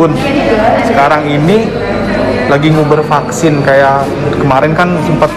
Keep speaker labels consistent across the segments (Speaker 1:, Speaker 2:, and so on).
Speaker 1: Bun, sekarang ini lagi nguber vaksin, kayak kemarin kan sempat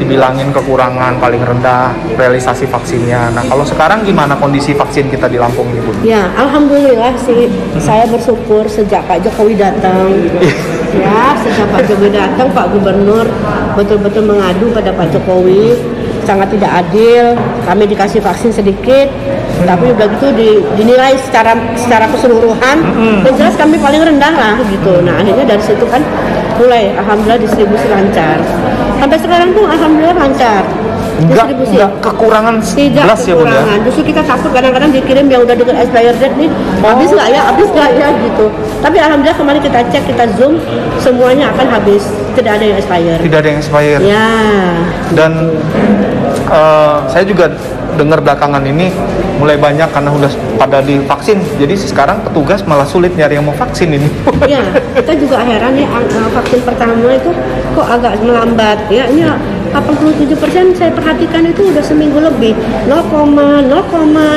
Speaker 1: dibilangin kekurangan paling rendah realisasi vaksinnya. Nah, kalau sekarang gimana kondisi vaksin kita di Lampung nih, Bun?
Speaker 2: Ya, alhamdulillah sih, saya bersyukur sejak Pak Jokowi datang. Ya, sejak Pak Jokowi datang, Pak Gubernur betul-betul mengadu pada Pak Jokowi, sangat tidak adil, kami dikasih vaksin sedikit, tapi udah gitu dinilai secara keseluruhan, dan jelas kami paling rendah lah gitu. Nah, akhirnya dari situ kan mulai alhamdulillah distribusi lancar. Sampai sekarang tuh alhamdulillah lancar. Distribusi.
Speaker 1: Enggak kekurangan
Speaker 2: Tidak
Speaker 1: belas ya, Bun ya?
Speaker 2: Justru kita takut kadang-kadang dikirim yang udah dekat expired date nih, habis nggak ya gitu. Tapi alhamdulillah kemarin kita cek, kita zoom, semuanya akan habis, tidak ada yang expired.
Speaker 1: Tidak ada yang expired.
Speaker 2: Ya.
Speaker 1: Dan saya juga dengar belakangan ini mulai banyak karena udah pada divaksin, jadi sekarang petugas malah sulit nyari yang mau vaksin ini.
Speaker 2: Ya, kita juga heran ya, vaksin pertama itu kok agak melambat ya. Ini 87% saya perhatikan itu udah seminggu lebih, 0,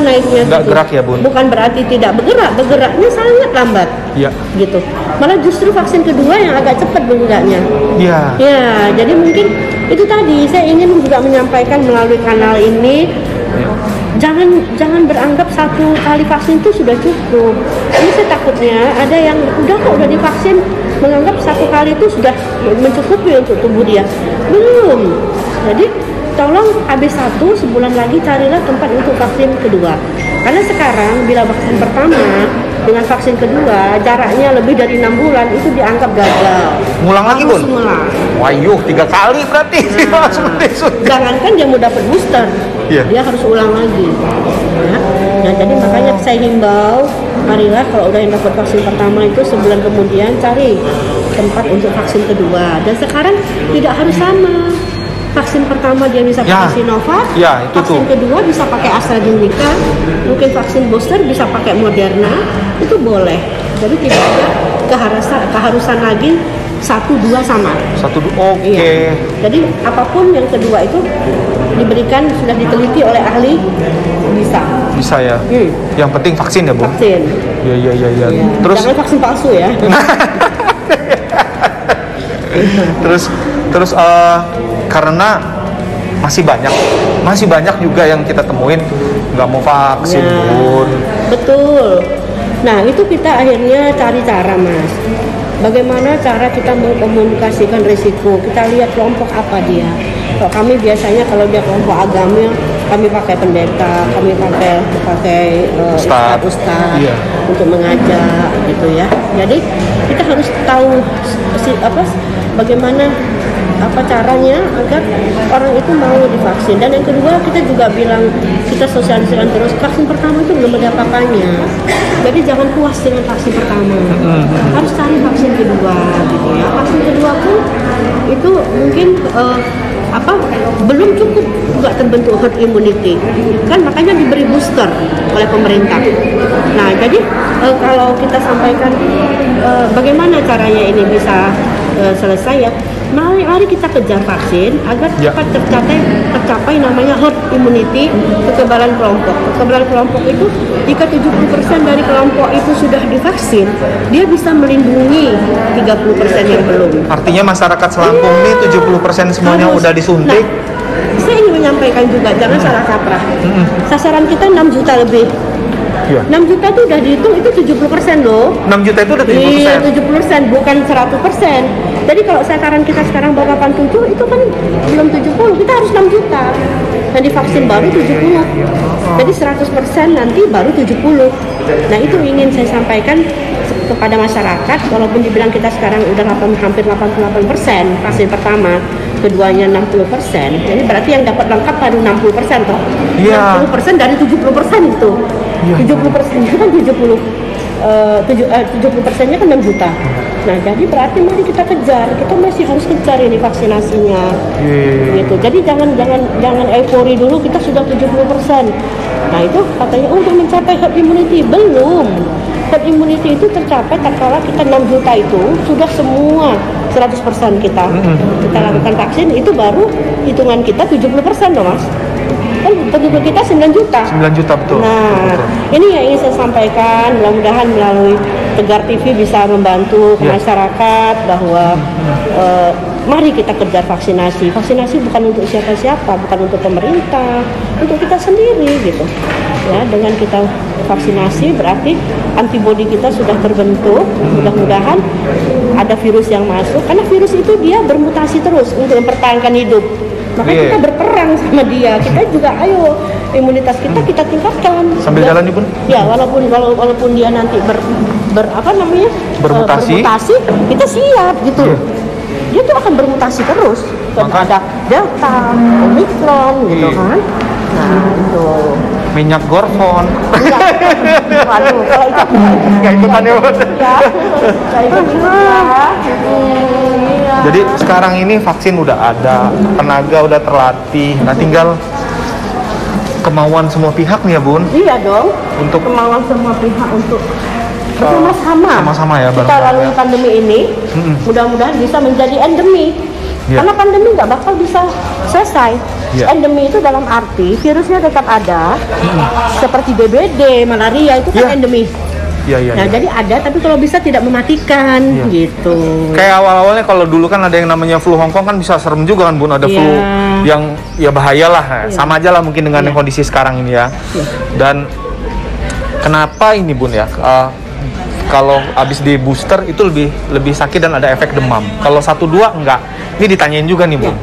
Speaker 2: naiknya.
Speaker 1: Nggak
Speaker 2: gitu.
Speaker 1: gerak ya, Bun?
Speaker 2: Bukan berarti tidak bergeraknya sangat lambat.
Speaker 1: Iya.
Speaker 2: Gitu. Malah justru vaksin kedua yang agak cepat bergeraknya.
Speaker 1: Iya.
Speaker 2: Ya, jadi mungkin itu tadi saya ingin juga menyampaikan melalui kanal ini. Jangan beranggap satu kali vaksin itu sudah cukup. Ini saya takutnya ada yang udah divaksin menganggap satu kali itu sudah mencukupi untuk tubuh dia. Belum. Jadi tolong habis satu, sebulan lagi carilah tempat untuk vaksin kedua. Karena sekarang bila vaksin pertama dengan vaksin kedua jaraknya lebih dari 6 bulan itu dianggap gagal.
Speaker 1: Ngulang lagi, Bun? Wayuh, 3 kali berarti.
Speaker 2: Jangankan dia mau dapat booster, dia harus ulang lagi. Ya. Nah, jadi makanya saya himbau, marilah kalau udah yang dapat vaksin pertama itu sebulan kemudian cari tempat untuk vaksin kedua. Dan sekarang tidak harus sama. Vaksin pertama dia bisa pakai Sinovac, vaksin kedua bisa pakai AstraZeneca, mungkin vaksin booster bisa pakai Moderna, itu boleh. Jadi tidak ada keharusan lagi 1-2 sama.
Speaker 1: Oke.
Speaker 2: Iya. Jadi apapun yang kedua itu diberikan, sudah diteliti oleh ahli, bisa.
Speaker 1: Bisa ya. Yang penting vaksin ya, Bun?
Speaker 2: Vaksin.
Speaker 1: Iya.
Speaker 2: Terus jangan vaksin palsu ya.
Speaker 1: Terus karena masih banyak juga yang kita temuin nggak mau vaksin, Bun.
Speaker 2: Betul. Nah, itu kita akhirnya cari cara, Mas. Bagaimana cara kita mengkomunikasikan risiko? Kita lihat kelompok apa dia. Kalau kami biasanya kalau dia kelompok agama, kami pakai pendeta, kami pakai ustadz untuk mengajak gitu ya. Jadi kita harus tahu bagaimana caranya agar orang itu mau divaksin. Dan yang kedua, kita juga bilang, kita sosialisasikan terus, vaksin pertama itu belum ada apa-apanya. Jadi jangan puas dengan vaksin pertama, harus cari vaksin kedua gitu ya. Vaksin kedua pun itu mungkin belum cukup juga terbentuk herd immunity kan, makanya diberi booster oleh pemerintah. Nah, jadi kalau kita sampaikan bagaimana caranya ini bisa selesai ya, mari kita kejar vaksin agar cepat tercapai namanya herd immunity, kekebalan kelompok. Kekebalan kelompok itu jika 70% dari kelompok itu sudah divaksin, dia bisa melindungi 30% yang belum.
Speaker 1: Artinya masyarakat Selampung ini 70% semuanya udah disuntik.
Speaker 2: Nah, saya ingin menyampaikan juga, jangan salah kaprah. Sasaran kita 6 juta lebih. 6 juta itu udah dihitung, itu 70% loh.
Speaker 1: 6 juta itu udah 70%?
Speaker 2: Iya, 70%, bukan 100%. Jadi kalau sasaran kita sekarang baru 87, itu kan belum 70, kita harus 6 juta. Dan divaksin baru 70. Jadi 100% nanti baru 70. Nah, itu ingin saya sampaikan kepada masyarakat, walaupun dibilang kita sekarang udah hampir 88% vaksin pertama, keduanya 60%. Jadi berarti yang dapat lengkap baru 60% toh. 60% dari 70% itu. 70% itu kan 70%-nya kan 6 juta. Nah, jadi berarti mari kita kejar. Kita masih harus kejar ini vaksinasinya. Gitu. Jadi jangan eufori dulu kita sudah 70%. Nah, itu katanya udah mencapai herd immunity. Belum. Herd immunity itu tercapai tatkala kita 6 juta itu sudah semua 100% kita lakukan vaksin, itu baru hitungan kita 70% loh, Mas. Kan penduduk kita 9 juta.
Speaker 1: 9 juta, betul.
Speaker 2: Nah, ini yang ingin saya sampaikan, mudah-mudahan melalui Tegar TV bisa membantu
Speaker 1: Iya.
Speaker 2: masyarakat bahwa mari kita kejar vaksinasi. Vaksinasi bukan untuk siapa-siapa, bukan untuk pemerintah, untuk kita sendiri gitu. Ya, dengan kita vaksinasi berarti antibodi kita sudah terbentuk. Mudah-mudahan ada virus yang masuk, karena virus itu dia bermutasi terus untuk mempertahankan hidup. Maka
Speaker 1: Iya.
Speaker 2: kita berperang sama dia. Kita juga ayo imunitas kita tingkatkan.
Speaker 1: Sambil
Speaker 2: Ya.
Speaker 1: jalan nih, Bun.
Speaker 2: Ya, walaupun dia nanti apa namanya?
Speaker 1: Bermutasi.
Speaker 2: Bermutasi, kita siap gitu.
Speaker 1: Iya.
Speaker 2: Dia tuh akan bermutasi terus.
Speaker 1: Maka-
Speaker 2: Ada Delta, Omicron gitu
Speaker 1: Iya.
Speaker 2: kan. Nah, itu.
Speaker 1: Minyak gorfon.
Speaker 2: Enggak. Waduh, kalau itu
Speaker 1: Nggak ikutan ya, Bun.
Speaker 2: ya. Kayak gitu ya. Iya.
Speaker 1: Jadi sekarang ini vaksin udah ada, tenaga udah terlatih. Nah, tinggal kemauan semua pihak nih ya, Bun.
Speaker 2: Iya dong.
Speaker 1: Untuk
Speaker 2: Kemauan semua pihak untuk bersama-sama.
Speaker 1: sama-sama ya,
Speaker 2: Kita
Speaker 1: bareng-bareng
Speaker 2: lalui
Speaker 1: ya.
Speaker 2: pandemi ini, mudah-mudahan bisa menjadi endemi.
Speaker 1: Iya.
Speaker 2: Karena pandemi nggak bakal bisa selesai.
Speaker 1: Iya.
Speaker 2: Endemi itu dalam arti virusnya tetap ada, seperti DBD, malaria itu kan
Speaker 1: Iya.
Speaker 2: endemi.
Speaker 1: Iya, iya,
Speaker 2: Nah,
Speaker 1: iya.
Speaker 2: jadi ada, tapi kalau bisa tidak mematikan,
Speaker 1: Iya.
Speaker 2: gitu.
Speaker 1: Kayak awal-awalnya kalau dulu kan ada yang namanya flu Hongkong kan bisa serem juga kan, Bun. Ada
Speaker 2: Iya.
Speaker 1: flu yang ya bahaya lah. Nah,
Speaker 2: Iya.
Speaker 1: sama aja lah mungkin dengan
Speaker 2: Iya.
Speaker 1: yang kondisi sekarang ini ya.
Speaker 2: Iya.
Speaker 1: Dan kenapa ini, Bun ya? Kalau habis di booster itu lebih sakit dan ada efek demam. Kalau 1-2 enggak. Ini ditanyain juga nih, Bun.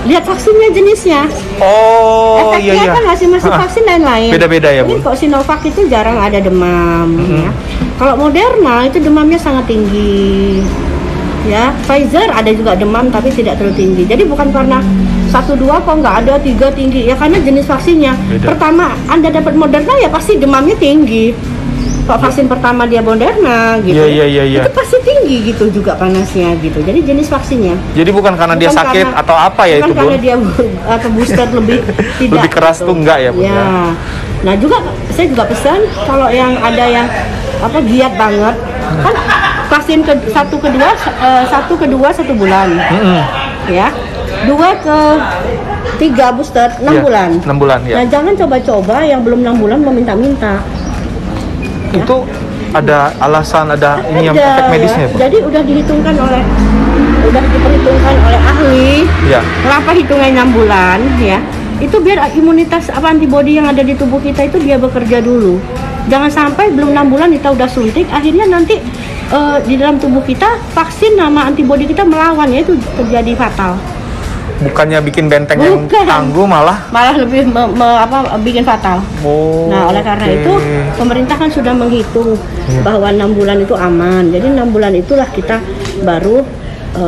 Speaker 2: Lihat vaksinnya jenisnya.
Speaker 1: Oh,
Speaker 2: Efeknya
Speaker 1: iya, iya.
Speaker 2: kan masing-masing vaksin lain-lain.
Speaker 1: Beda-beda ya,
Speaker 2: Ini
Speaker 1: Bun.
Speaker 2: kok Sinovac itu jarang ada demam. Ya. Kalau Moderna itu demamnya sangat tinggi. Ya, Pfizer ada juga demam tapi tidak terlalu tinggi. Jadi bukan karena 1-2 kok nggak ada, 3 tinggi. Ya karena jenis vaksinnya.
Speaker 1: Beda.
Speaker 2: Pertama Anda dapat Moderna ya pasti demamnya tinggi. Kok vaksin pertama dia Moderna gitu.
Speaker 1: Iya, iya, iya.
Speaker 2: Itu pasti tinggi gitu juga panasnya gitu. Jadi jenis vaksinnya.
Speaker 1: Jadi bukan karena dia
Speaker 2: Bukan
Speaker 1: sakit
Speaker 2: karena-
Speaker 1: atau apa ya
Speaker 2: bukan
Speaker 1: itu, Bun?
Speaker 2: karena dia atau booster lebih tidak
Speaker 1: Lebih keras
Speaker 2: gitu.
Speaker 1: tuh enggak ya, Bun,
Speaker 2: Ya.
Speaker 1: ya?
Speaker 2: Nah juga saya juga pesan kalau yang ada yang giat banget kan vaksin satu kedua 1 bulan ya 2 ke 3 booster 6
Speaker 1: Iya,
Speaker 2: bulan.
Speaker 1: 6 bulan ya.
Speaker 2: Nah jangan coba-coba yang belum 6 bulan meminta-minta.
Speaker 1: Itu ada alasan, ada ini yang
Speaker 2: Ada,
Speaker 1: efek medisnya,
Speaker 2: ya.
Speaker 1: Bun?
Speaker 2: Jadi udah diperhitungkan oleh ahli.
Speaker 1: Iya.
Speaker 2: Kenapa hitungnya 6 bulan ya? Itu biar imunitas antibodi yang ada di tubuh kita itu dia bekerja dulu. Jangan sampai belum 6 bulan kita udah suntik, akhirnya nanti di dalam tubuh kita vaksin sama antibodi kita melawan, ya itu terjadi fatal.
Speaker 1: Bukannya bikin benteng yang
Speaker 2: Bukan.
Speaker 1: tangguh malah.
Speaker 2: Malah lebih bikin fatal.
Speaker 1: Oh.
Speaker 2: Nah, oleh karena
Speaker 1: oke.
Speaker 2: itu pemerintah kan sudah menghitung bahwa 6 bulan itu aman. Jadi 6 bulan itulah kita baru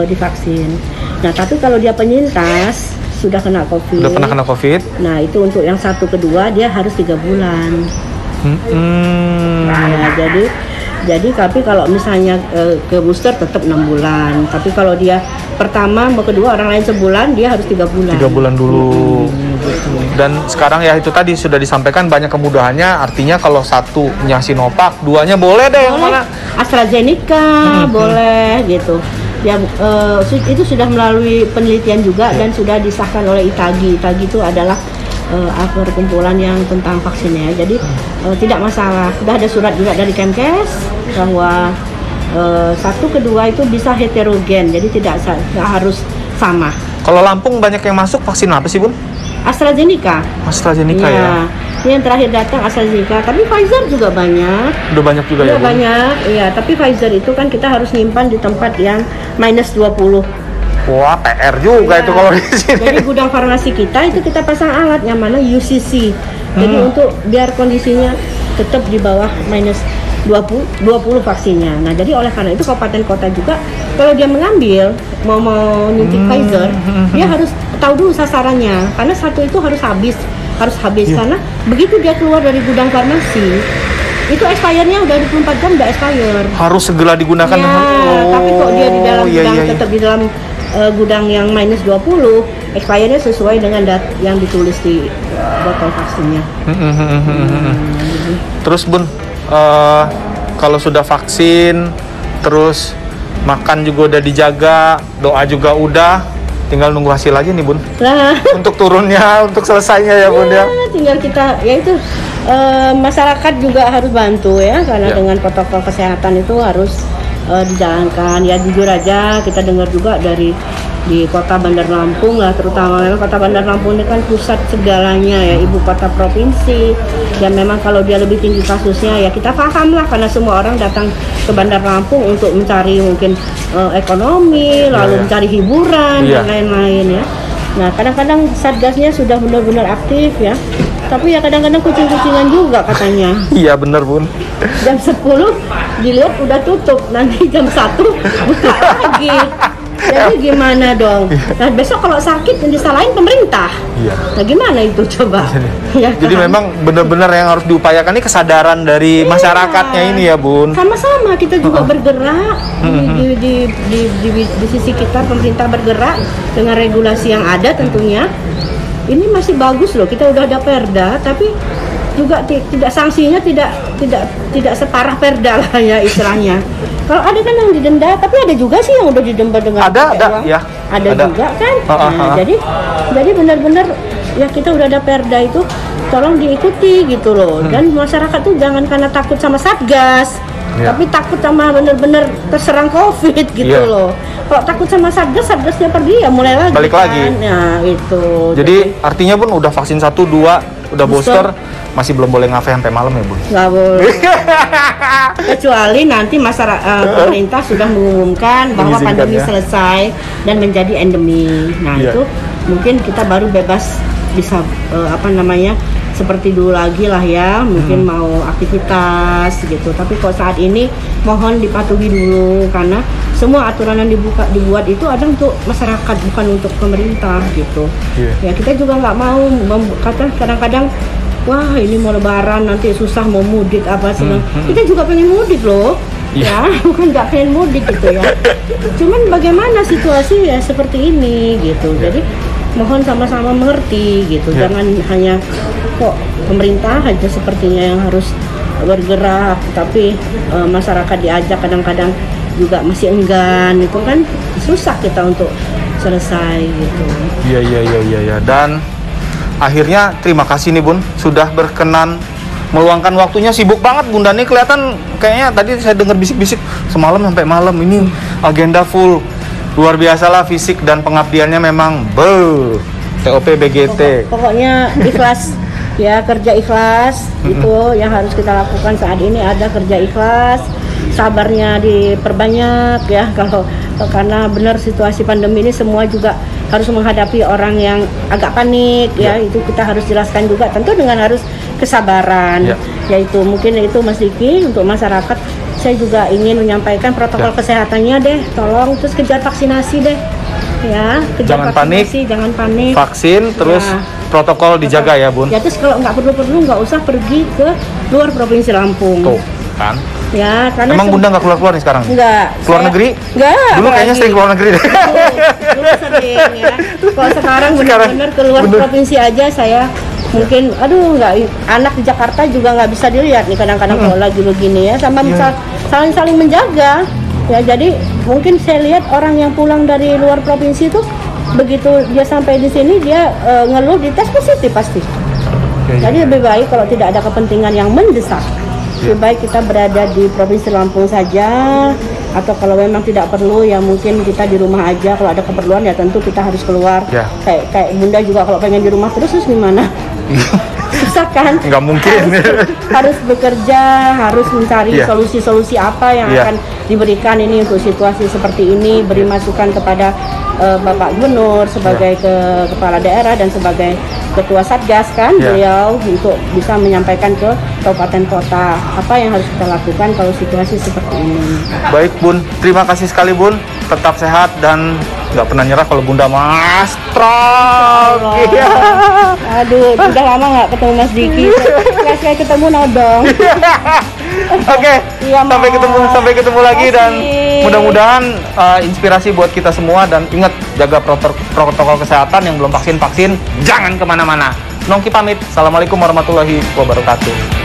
Speaker 2: divaksin. Nah, tapi kalau dia penyintas sudah kena COVID.
Speaker 1: Udah pernah kena COVID?
Speaker 2: Nah, itu untuk yang 1 kedua dia harus 3 bulan. Nah, jadi tapi kalau misalnya ke booster tetap 6 bulan. Tapi kalau dia pertama mau kedua orang lain sebulan, dia harus 3 bulan.
Speaker 1: 3 bulan dulu. Dan sekarang ya itu tadi sudah disampaikan banyak kemudahannya. Artinya kalau satunya Sinovac, duanya boleh deh yang
Speaker 2: Boleh.
Speaker 1: mana?
Speaker 2: AstraZeneca boleh gitu. Ya itu sudah melalui penelitian juga dan sudah disahkan oleh ITAGI. ITAGI itu adalah perkumpulan yang tentang vaksinnya. Jadi tidak masalah. Sudah ada surat juga dari Kemkes bahwa 1 kedua itu bisa heterogen. Jadi tidak harus sama.
Speaker 1: Kalau Lampung banyak yang masuk vaksin apa sih, Bun?
Speaker 2: AstraZeneca.
Speaker 1: AstraZeneca ya.
Speaker 2: Ini yang terakhir datang AstraZeneca, tapi Pfizer juga banyak.
Speaker 1: Udah banyak juga ya,
Speaker 2: Iya
Speaker 1: Bun?
Speaker 2: banyak, iya. Tapi Pfizer itu kan kita harus nyimpan di tempat yang -20.
Speaker 1: Wah, PR juga
Speaker 2: Iya.
Speaker 1: itu kalau di sini.
Speaker 2: Jadi gudang farmasi kita itu kita pasang alat yang mana UCC. Jadi untuk biar kondisinya tetap di bawah -20 vaksinnya. Nah, jadi oleh karena itu kabupaten kota juga kalau dia mengambil mau nyuntik Pfizer, dia harus tahu dulu sasarannya. Karena satu itu harus habis karena begitu dia keluar dari gudang farmasi itu expirednya udah 24 jam udah expired.
Speaker 1: Harus segera digunakan.
Speaker 2: Ya, tapi kok dia di dalam
Speaker 1: iya,
Speaker 2: gudang
Speaker 1: iya, iya.
Speaker 2: tetap di dalam gudang yang -20, expirednya sesuai dengan yang ditulis di botol vaksinnya.
Speaker 1: Terus, Bun, kalau sudah vaksin, terus makan juga udah dijaga, doa juga udah, tinggal nunggu hasil aja nih Bun.
Speaker 2: Nah,
Speaker 1: Untuk turunnya, untuk selesainya ya Bun ya.
Speaker 2: tinggal kita, ya itu masyarakat juga harus bantu ya, karena
Speaker 1: Ya.
Speaker 2: dengan protokol kesehatan itu harus dijalankan. Ya jujur aja kita dengar juga dari di kota Bandar Lampung lah, terutama memang kota Bandar Lampung ini kan pusat segalanya ya, ibu kota provinsi. Dan memang kalau dia lebih tinggi kasusnya ya kita paham lah, karena semua orang datang ke Bandar Lampung untuk mencari mungkin ekonomi, lalu
Speaker 1: ya.
Speaker 2: mencari hiburan
Speaker 1: Iya.
Speaker 2: dan lain-lain ya. Nah kadang-kadang satgasnya sudah benar-benar aktif ya, tapi ya kadang-kadang kucing-kucingan juga katanya.
Speaker 1: Iya bener Bun.
Speaker 2: Jam 10 dilihat udah tutup, nanti jam 1 buka lagi. Jadi gimana dong? Nah besok kalau sakit yang disalahin pemerintah.
Speaker 1: Iya.
Speaker 2: Nah gimana itu coba? Ya
Speaker 1: Jadi
Speaker 2: kan?
Speaker 1: memang benar-benar yang harus diupayakan ini kesadaran dari
Speaker 2: Iya.
Speaker 1: masyarakatnya ini ya Bun.
Speaker 2: Sama-sama kita juga bergerak di sisi kita, pemerintah bergerak dengan regulasi yang ada tentunya. Ini masih bagus loh, kita udah ada perda, tapi juga tidak sanksinya tidak separah perda lah ya istilahnya. Kalau ada kan yang didenda, tapi ada juga sih yang udah didenda dengan
Speaker 1: Ada,
Speaker 2: pakai uang.
Speaker 1: ya.
Speaker 2: Ada juga kan. Nah, jadi benar-benar ya kita udah ada perda itu tolong diikuti gitu loh. Dan masyarakat tuh jangan karena takut sama satgas,
Speaker 1: Ya.
Speaker 2: tapi takut sama benar-benar terserang COVID gitu
Speaker 1: Iya.
Speaker 2: loh. Kalau takut sama satgasnya pergi ya mulai lagi.
Speaker 1: Balik
Speaker 2: kan.
Speaker 1: lagi.
Speaker 2: Nah, itu.
Speaker 1: Jadi artinya Bun udah vaksin 1, 2, udah
Speaker 2: Booster.
Speaker 1: booster, masih belum boleh ngafe sampai malam ya Bun.
Speaker 2: nggak boleh. Kecuali nanti pemerintah sudah mengumumkan bahwa
Speaker 1: Mengizinkan,
Speaker 2: pandemi
Speaker 1: ya.
Speaker 2: selesai dan menjadi endemi. Nah
Speaker 1: Iya.
Speaker 2: itu mungkin kita baru bebas bisa seperti dulu lagi lah ya, mungkin mau aktivitas gitu. Tapi kalau saat ini mohon dipatuhi dulu, karena semua aturan yang dibuat itu ada untuk masyarakat, bukan untuk pemerintah gitu.
Speaker 1: Iya.
Speaker 2: Ya kita juga nggak mau kadang-kadang wah ini mau lebaran nanti susah mau mudik apa segala. Kita juga pengen mudik loh.
Speaker 1: Iya.
Speaker 2: Ya, bukan nggak pengen mudik gitu ya. Cuman bagaimana situasi ya seperti ini gitu. Jadi mohon sama-sama mengerti gitu.
Speaker 1: Iya.
Speaker 2: Jangan hanya kok pemerintah aja sepertinya yang harus bergerak, tapi masyarakat diajak kadang-kadang juga masih enggan. Itu kan susah kita untuk selesai gitu.
Speaker 1: Iya. Dan akhirnya terima kasih nih Bun, sudah berkenan meluangkan waktunya. Sibuk banget Bunda nih, kelihatan kayaknya tadi saya dengar bisik-bisik semalam sampai malam ini agenda full. Luar biasa lah, fisik dan pengabdiannya memang TOP BGT.
Speaker 2: Pokoknya ikhlas ya, kerja ikhlas itu yang harus kita lakukan saat ini. Ada kerja ikhlas, sabarnya diperbanyak ya, karena benar situasi pandemi ini semua juga harus menghadapi orang yang agak panik ya. Itu kita harus jelaskan juga, tentu dengan harus kesabaran. Yaitu mungkin itu Mas Diki, untuk masyarakat saya juga ingin menyampaikan protokol kesehatannya deh, tolong terus kejar vaksinasi deh ya, kejar vaksinasi, jangan panik.
Speaker 1: Vaksin terus protokol dijaga ya Bun.
Speaker 2: Ya terus kalau nggak perlu nggak usah pergi ke luar provinsi Lampung.
Speaker 1: Tuh kan.
Speaker 2: Ya, karena
Speaker 1: emang Bunda nggak keluar nih sekarang?
Speaker 2: Enggak.
Speaker 1: Keluar negeri?
Speaker 2: Enggak.
Speaker 1: Dulu kayaknya sering keluar negeri deh.
Speaker 2: Dulu sering ya. Kalau sekarang benar-benar keluar provinsi aja saya mungkin nggak, anak di Jakarta juga nggak bisa dilihat nih kadang-kadang kalau lagi begini ya, sama saling menjaga ya. Jadi mungkin saya lihat orang yang pulang dari luar provinsi itu begitu dia sampai di sini dia ngeluh dites positif pasti. Jadi lebih baik kalau tidak ada kepentingan yang mendesak, lebih baik kita berada di provinsi Lampung saja, atau kalau memang tidak perlu ya mungkin kita di rumah aja. Kalau ada keperluan ya tentu kita harus keluar. Kayak Bunda juga kalau pengen di rumah terus gimana? Susah kan?
Speaker 1: Nggak mungkin.
Speaker 2: Harus bekerja, harus mencari solusi-solusi apa yang akan diberikan ini untuk situasi seperti ini. Beri masukan kepada Bapak Gubernur sebagai kepala daerah dan sebagai ketua Satgas kan, beliau untuk bisa menyampaikan ke kabupaten kota apa yang harus kita lakukan kalau situasi seperti ini.
Speaker 1: Baik Bun, terima kasih sekali Bun. Tetap sehat dan nggak pernah nyerah kalau Bunda Mas strong. Iya.
Speaker 2: Aduh, udah lama nggak ketemu Mas Diki. Sekali ketemu nodong.
Speaker 1: Oke, sampai ketemu lagi dan mudah-mudahan inspirasi buat kita semua. Dan ingat, jaga protokol kesehatan. Yang belum vaksin jangan kemana-mana. Nongki pamit. Assalamualaikum warahmatullahi wabarakatuh.